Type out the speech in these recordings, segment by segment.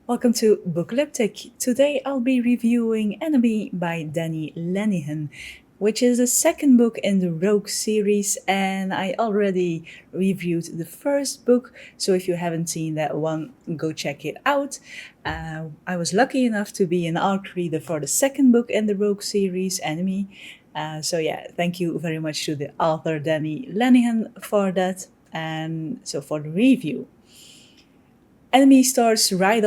Welcome to Bookleptic. Today I'll be reviewing Enemy by Danny Lenihan, which is the second book in the Rogue series, and I already reviewed the first book, so if you haven't seen that one, go check it out. I was lucky enough to be an ARC reader for the second book in the Rogue series, Enemy. Thank you very much to the author Danny Lenihan for that, and so for the review. Enemy starts right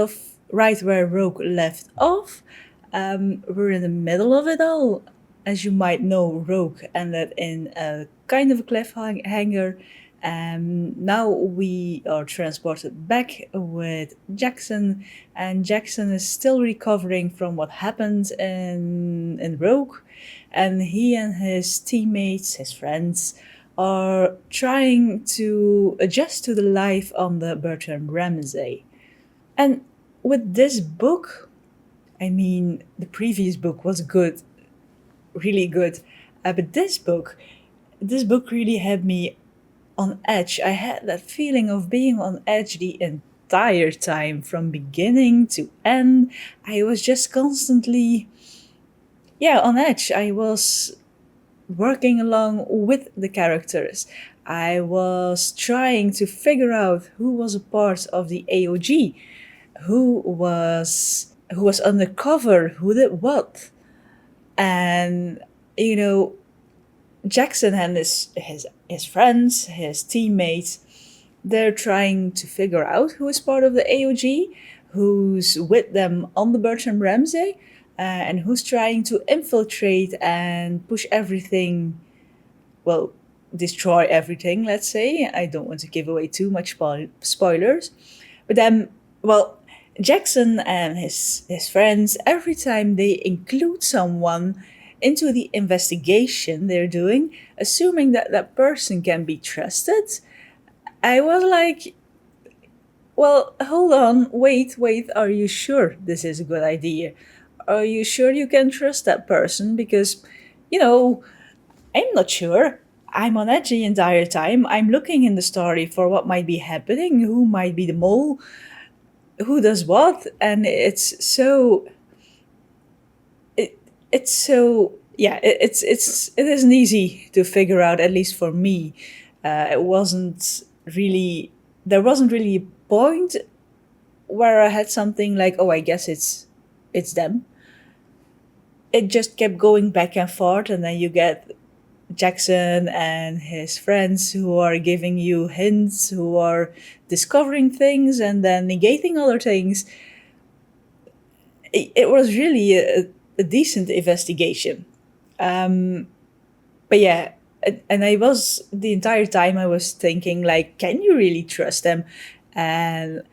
where Rogue left off. We're in the middle of it all. As you might know, Rogue ended in a kind of a cliffhanger. Now we are transported back with Jaxon, and Jaxon is still recovering from what happened in Rogue. And he and his teammates, his friends, are trying to adjust to the life on the Bertram Ramsay. And with this book, I mean, the previous book was good, really good, but this book really had me on edge. I had that feeling of being on edge the entire time, from beginning to end. I was just constantly, on edge. I was working along with the characters. I was trying to figure out who was a part of the AOG, who was undercover, who did what. And Jaxon and his friends, his teammates, they're trying to figure out who is part of the AOG, who's with them on the Bertram Ramsay, and who's trying to infiltrate and push everything, well, destroy everything, let's say. I don't want to give away too much spoilers. But then, well, Jaxon and his friends, every time they include someone into the investigation they're doing, assuming that that person can be trusted, I was like, well, hold on, wait, are you sure this is a good idea? Are you sure you can trust that person? Because, you know, I'm not sure. I'm on edge the entire time. I'm looking in the story for what might be happening, who might be the mole, who does what, and it's so it isn't easy to figure out, at least for me. It wasn't really There wasn't really a point where I had something like, oh, I guess it's them. It just kept going back and forth, and then you get Jaxon and his friends who are giving you hints, who are discovering things and then negating other things. It was really a decent investigation. But yeah, and I was the entire time I was thinking, like, can you really trust them? And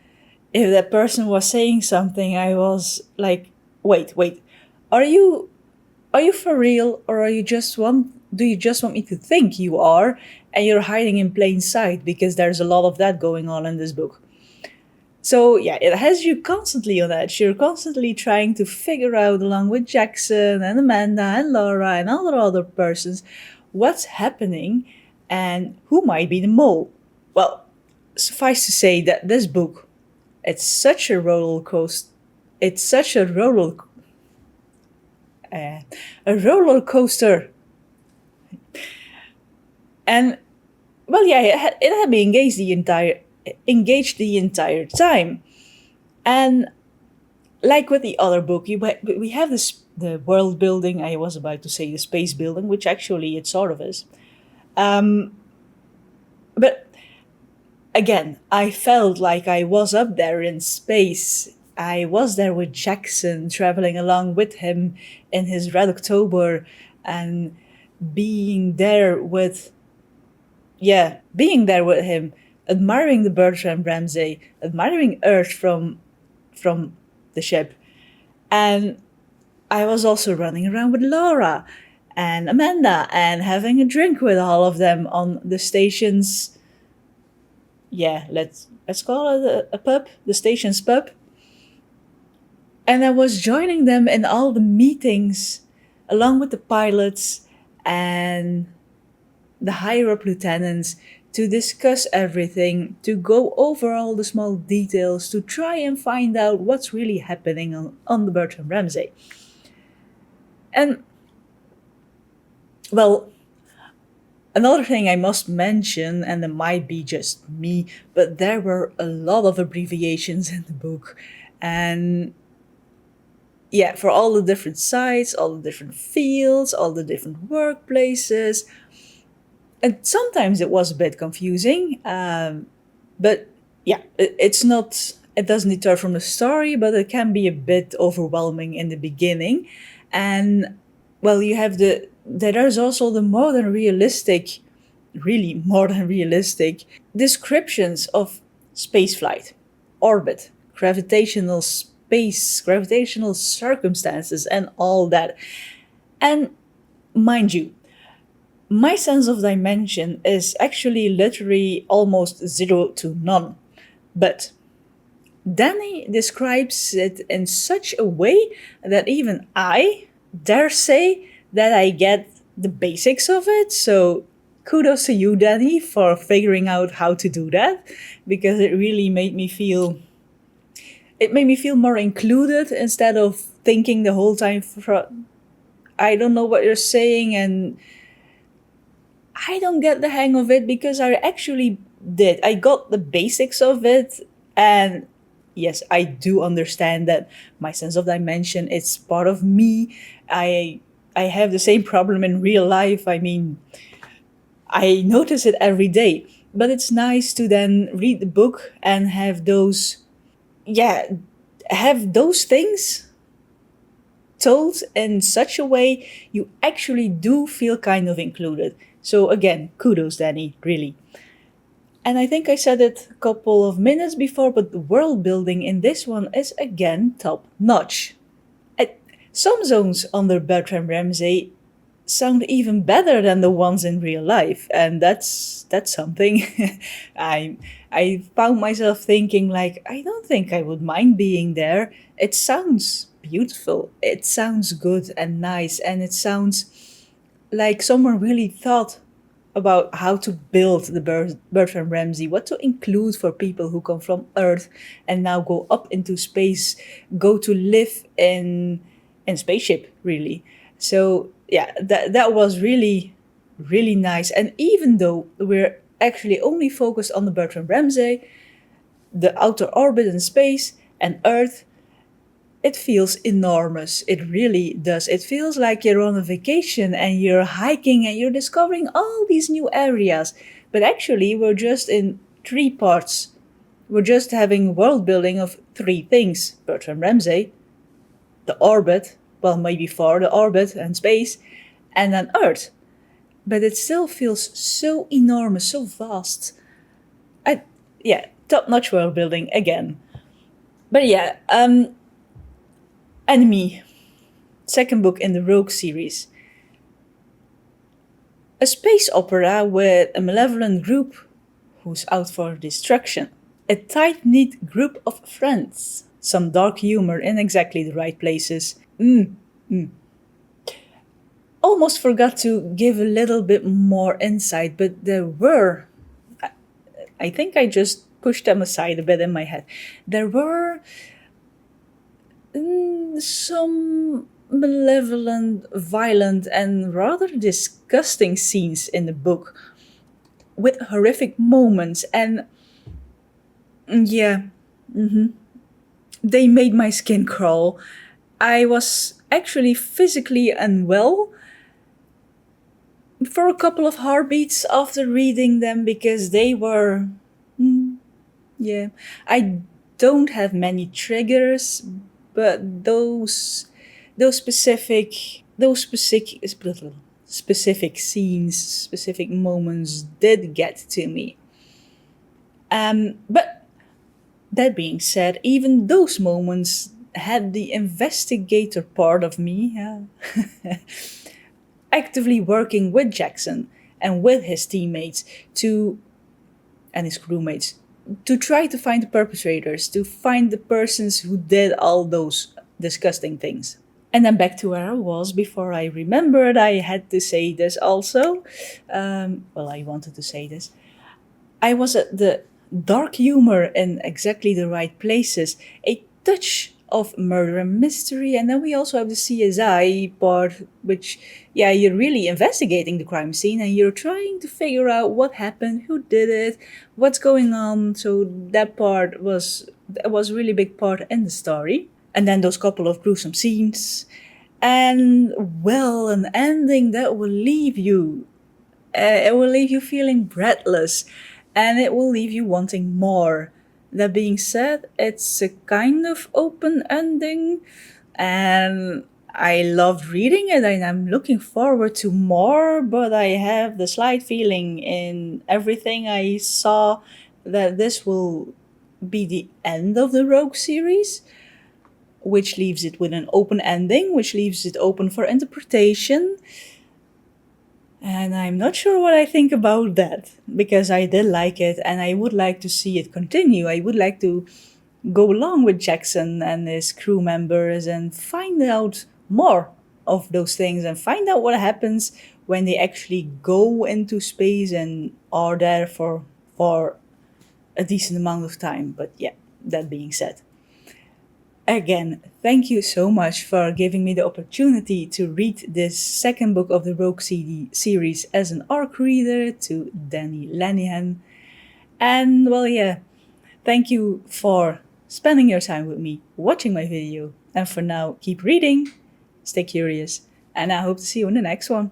if that person was saying something, I was like, wait, are you are you for real, or are you just want do you just want me to think you are, and you're hiding in plain sight? Because there's a lot of that going on in this book. So yeah, it has you constantly on edge. You're constantly trying to figure out, along with Jaxon and Amanda and Laura and all the other persons, what's happening and who might be the mole. Well, suffice to say that this book, it's such a roller coaster. It's such a roller coaster. And well, yeah, it had me engaged the entire time. And like with the other book, we have the world building. I was about to say the space building, which actually it sort of is. But again, I felt like I was up there in space. I was there with Jaxon, traveling along with him in his Red October, and being there with being there with him, admiring the Bertram Ramsay, admiring Earth from the ship. And I was also running around with Laura and Amanda and having a drink with all of them on the station's, let's call it a pub, the station's pub. And I was joining them in all the meetings along with the pilots and the higher up lieutenants to discuss everything, to go over all the small details, to try and find out what's really happening on the Bertram Ramsay. And, well, another thing I must mention, and it might be just me, but there were a lot of abbreviations in the book. And yeah, for all the different sites, all the different fields, all the different workplaces. And sometimes it was a bit confusing, but yeah, it's not, it doesn't deter from the story, but it can be a bit overwhelming in the beginning. And well, you have there's also the modern realistic, really modern realistic descriptions of spaceflight, orbit, gravitational space, gravitational circumstances, and all that. And mind you, my sense of dimension is actually literally almost zero to none. But Danny describes it in such a way that even I dare say that I get the basics of it. So kudos to you, Danny, for figuring out how to do that, because it really made me feel, it made me feel more included instead of thinking the whole time I don't know what you're saying and I don't get the hang of it, because I actually did. I got the basics of it, and yes, I do understand that my sense of dimension is part of me. I have the same problem in real life. I mean, I notice it every day. But it's nice to then read the book and have those, yeah, have those things told in such a way you actually do feel kind of included. So again, kudos, Danny, really. And I think I said it a couple of minutes before, but the world building in this one is again top notch. Some zones under Bertram Ramsay sound even better than the ones in real life, and that's something. I found myself thinking like, I don't think I would mind being there. It sounds beautiful. It sounds good and nice, and it sounds like someone really thought about how to build the Bertram Ramsay, what to include for people who come from Earth and now go up into space, go to live in spaceship, really. So yeah, that was really, really nice. And even though we're actually only focused on the Bertram Ramsay, the outer orbit and space and Earth, it feels enormous. It really does. It feels like you're on a vacation and you're hiking and you're discovering all these new areas. But actually, we're just in three parts. We're just having world building of three things: Bertram Ramsay, the orbit, well, maybe four, the orbit and space, and then Earth. But it still feels so enormous, so vast. Yeah, top notch world building again. But yeah, Enemy, second book in the Rogue series. A space opera with a malevolent group who's out for destruction. A tight knit group of friends. Some dark humor in exactly the right places. Almost forgot to give a little bit more insight, but there were. I think I just pushed them aside a bit in my head. There were some malevolent, violent, and rather disgusting scenes in the book with horrific moments, and yeah, they made my skin crawl. I was actually physically unwell for a couple of heartbeats after reading them, because they were, yeah, I don't have many triggers, but those specific scenes, specific moments did get to me. But that being said, even those moments had the investigator part of me actively working with Jaxon and with his teammates and his crewmates to try to find the perpetrators, to find the persons who did all those disgusting things. And then back to where I was before I remembered I had to say this also. I wanted to say this. I was at the dark humor in exactly the right places, a touch of murder and mystery, and then we also have the CSI part, which, yeah, you're really investigating the crime scene and you're trying to figure out what happened, who did it, what's going on. So that was a really big part in the story. And then those couple of gruesome scenes, and well, an ending that will leave you it will leave you feeling breathless and it will leave you wanting more. That being said, it's a kind of open ending and I loved reading it and I'm looking forward to more, but I have the slight feeling in everything I saw that this will be the end of the Rogue series, which leaves it with an open ending, which leaves it open for interpretation. And I'm not sure what I think about that because I did like it and I would like to see it continue. I would like to go along with Jaxon and his crew members and find out more of those things and find out what happens when they actually go into space and are there for a decent amount of time. But yeah, that being said, again, thank you so much for giving me the opportunity to read this second book of the Rogue CD series as an ARC reader to Danny Lenihan. And well, yeah, thank you for spending your time with me watching my video. And for now, keep reading, stay curious, and I hope to see you in the next one.